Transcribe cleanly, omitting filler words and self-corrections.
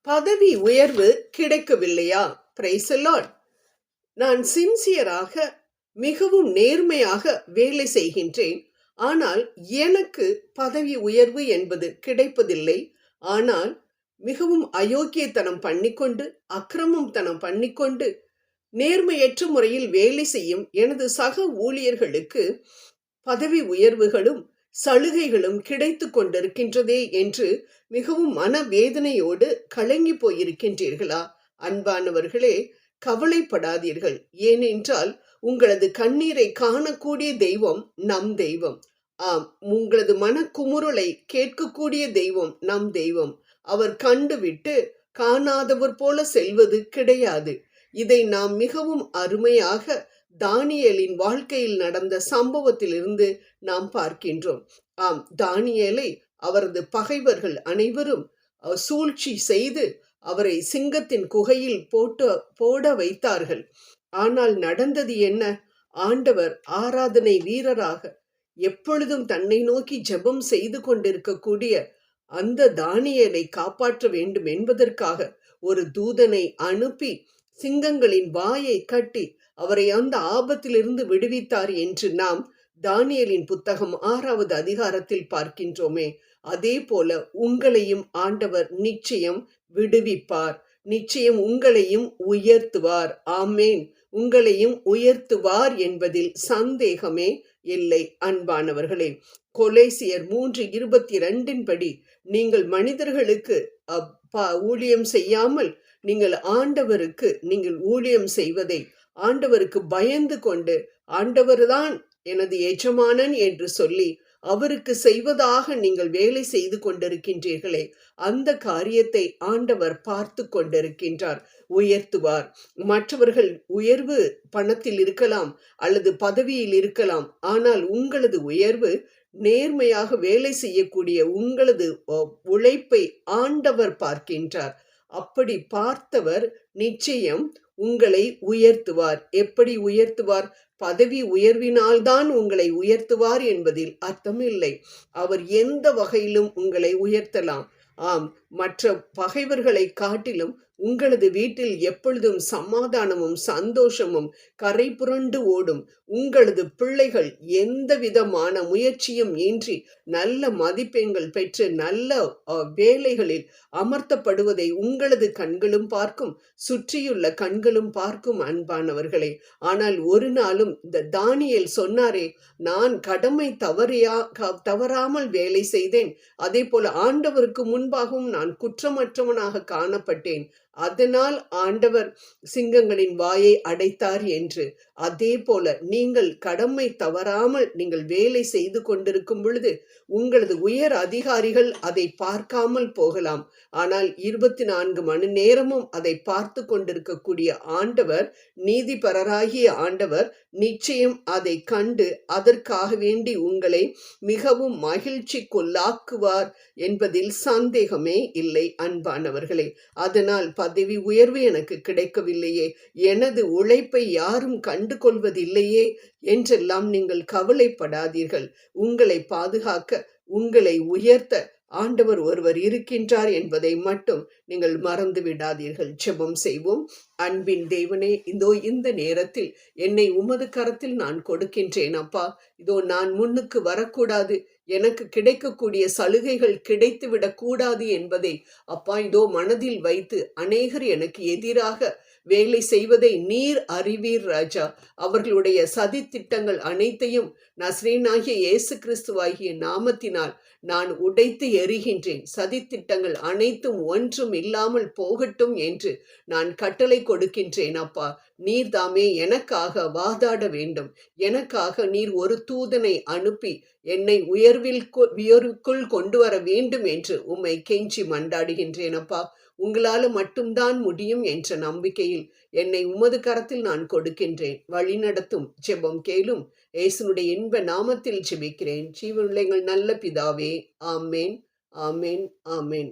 பதவி உயர்வு கிடைக்கவில்லையா? Praise the Lord. நான் சின்சியராக மிகவும் நேர்மையாக வேலை செய்கின்றேன். ஆனால் எனக்கு பதவி உயர்வு என்பது கிடைப்பதில்லை. ஆனால் மிகவும் அயோக்கியத்தனம் பண்ணிக்கொண்டு, அக்கிரமம் தனம் பண்ணிக்கொண்டு, நேர்மையற்ற முறையில் வேலை செய்யும் எனது சக ஊழியர்களுக்கு பதவி உயர்வுகளும் சலுகைகளும் கிடைத்து கொண்டிருக்கின்றதே என்று மிகவும் மனவேதனையோடு கலங்கி போயிருக்கின்றீர்களா? அன்பானவர்களே, கவலைப்படாதீர்கள். ஏனென்றால் உங்களது கண்ணீரை காணக்கூடிய தெய்வம் நம் தெய்வம். ஆம், உங்களது மனக்குமுறலை கேட்கக்கூடிய தெய்வம் நம் தெய்வம். அவர் கண்டுவிட்டு காணாதவர் போல செல்வது கிடையாது. இதை நாம் மிகவும் அருமையாக தானியேலின் வாழ்க்கையில் நடந்த சம்பவத்திலிருந்து நாம் பார்க்கின்றோம். ஆம், தானியேலை அவரது பகைவர்கள் அனைவரும் சூழ்ச்சி செய்து அவரை சிங்கத்தின் குகையில் போட வைத்தார்கள். ஆனால் நடந்தது என்ன? ஆண்டவர் ஆராதனை வீரராக எப்பொழுதும் தன்னை நோக்கி ஜெபம் செய்து கொண்டிருக்கக்கூடிய அந்த தானியேலை காப்பாற்ற வேண்டும் என்பதற்காக ஒரு தூதனை அனுப்பி சிங்கங்களின் வாயை கட்டி அவரை அந்த ஆபத்திலிருந்து விடுவித்தார் என்று நாம் தானியேலின் புத்தகம் 6வது அதிகாரத்தில் பார்க்கின்றோமே. அதே போல உங்களையும் ஆண்டவர் நிச்சயம் விடுவிப்பார். நிச்சயம் உங்களையும் உயர்த்துவார். ஆமேன். உங்களையும் உயர்த்துவார் என்பதில் சந்தேகமே இல்லை. அன்பானவர்களே, கொலேசியர் 3:22 படி நீங்கள் மனிதர்களுக்கு ஊழியம் செய்யாமல் நீங்கள் ஆண்டவருக்கு நீங்கள் ஊழியம் செய்வதை ஆண்டவருக்கு பயந்து கொண்டு, ஆண்டவர்தான் எனது எஜமானன் என்று சொல்லி அவருக்கு செய்வதாக நீங்கள் வேலை செய்து கொண்டிருக்கின்றீர்களே, அந்த காரியத்தை ஆண்டவர் பார்த்து கொண்டிருக்கின்றார். உயர்த்துவார். மற்றவர்கள் உயர்வு பணத்தில் இருக்கலாம் அல்லது பதவியில் இருக்கலாம். ஆனால் உங்களது உயர்வு நேர்மையாக வேலை செய்யக்கூடிய உங்களது உழைப்பை ஆண்டவர் பார்க்கின்றார். அப்படி பார்த்தவர் நிச்சயம் உங்களை உயர்த்துவார். எப்படி உயர்த்துவார்? பதவி உயர்வினால்தான் உங்களை உயர்த்துவார் என்பதில் அர்த்தமில்லை. அவர் எந்த வகையிலும் உங்களை உயர்த்தலாம். ஆம், மற்ற பகைவர்களை காட்டிலும் உங்களது வீட்டில் எப்பொழுதும் சமாதானமும் சந்தோஷமும் கரை புரண்டு ஓடும். உங்களது பிள்ளைகள் எந்த விதமான முயற்சியும் இன்றி நல்ல மதிப்பெண்கள் பெற்று நல்ல வேலைகளில் அமர்த்தப்படுவதை உங்களது கண்களும் பார்க்கும், சுற்றியுள்ள கண்களும் பார்க்கும். அன்பானவர்களே, ஆனால் ஒரு நாளும் இந்த தானியேல் சொன்னாரே, நான் கடமை தவறாமல் வேலை செய்தேன், அதே போல ஆண்டவருக்கு முன்பாகவும் நான் குற்றமற்றவனாக காணப்பட்டேன், அதனால் ஆண்டவர் சிங்கங்களின் வாயை அடைத்தார் என்று. அதே போல நீங்கள் கடமை தவறாமல் நீங்கள் வேலை செய்து கொண்டிருக்கும் பொழுது உங்களது உயர் அதிகாரிகள் அதை பார்க்காமல் போகலாம். ஆனால் 24 மணி நேரமும் அதை பார்த்து கொண்டிருக்கக்கூடிய ஆண்டவர், நீதிபரராகிய ஆண்டவர் நிச்சயம் அதை கண்டு அதற்காக வேண்டி உங்களை மிகவும் மகிழ்ச்சிக்குள்ளாக்குவார் என்பதில் சந்தேகமே இல்லை. அன்பானவர்களே, அதனால் பதவி உயர்வு எனக்கு கிடைக்கவில்லையே, எனது உழைப்பை யாரும் கண்டு கொள்வதில்லையே என்றெல்லாம் நீங்கள் கவலைப்படாதீர்கள். உங்களை பாதுகாக்க, உங்களை உயர்த்த ஆண்டவர் ஒருவர் இருக்கின்றார் என்பதை மட்டும் நீங்கள் மறந்து விடாதீர்கள். ஜெபம் செய்வோம். அன்பின் தேவனே, இதோ இந்த நேரத்தில் என்னை உமது கரத்தில் நான் கொடுக்கின்றேன் அப்பா. இதோ நான் முன்னுக்கு வரக்கூடாது, எனக்கு கிடைக்கக்கூடிய சலுகைகள் கிடைத்து விடக்கூடாது என்பதை அப்பா இதோ மனதில் வைத்து அநேகர் எனக்கு எதிராக வேலை செய்வதை நீர் அறிவீர் ராஜா. அவர்களுடைய சதி திட்டங்கள் அனைத்தையும் நசரேயனாகிய இயேசு கிறிஸ்துவாகிய நாமத்தினால் நான் உடைத்து எறிகின்றேன். சதி திட்டங்கள் அனைத்தும் ஒன்றும் இல்லாமல் போகட்டும் என்று நான் கட்டளை கொடுக்கின்றேன் அப்பா. நீர் தாமே எனக்காக வாதாட வேண்டும். எனக்காக நீர் ஒரு தூதனை அனுப்பி என்னை உயர்வுக்குள் கொண்டு வர வேண்டும் என்று உம்மை கெஞ்சி மண்டாடுகின்றேன் அப்பா. உங்களால மட்டும்தான் முடியும் என்ற நம்பிக்கையில் என்னை உமது கரத்தில் நான் கொடுக்கின்றேன். வழிநடத்தும். ஜெபம் கேளும். இயேசுனுடைய இன்ப நாமத்தில் ஜெபிக்கிறேன் ஜீவனுள்ள எங்கள் நல்ல பிதாவே. ஆமேன், ஆமேன், ஆமேன்.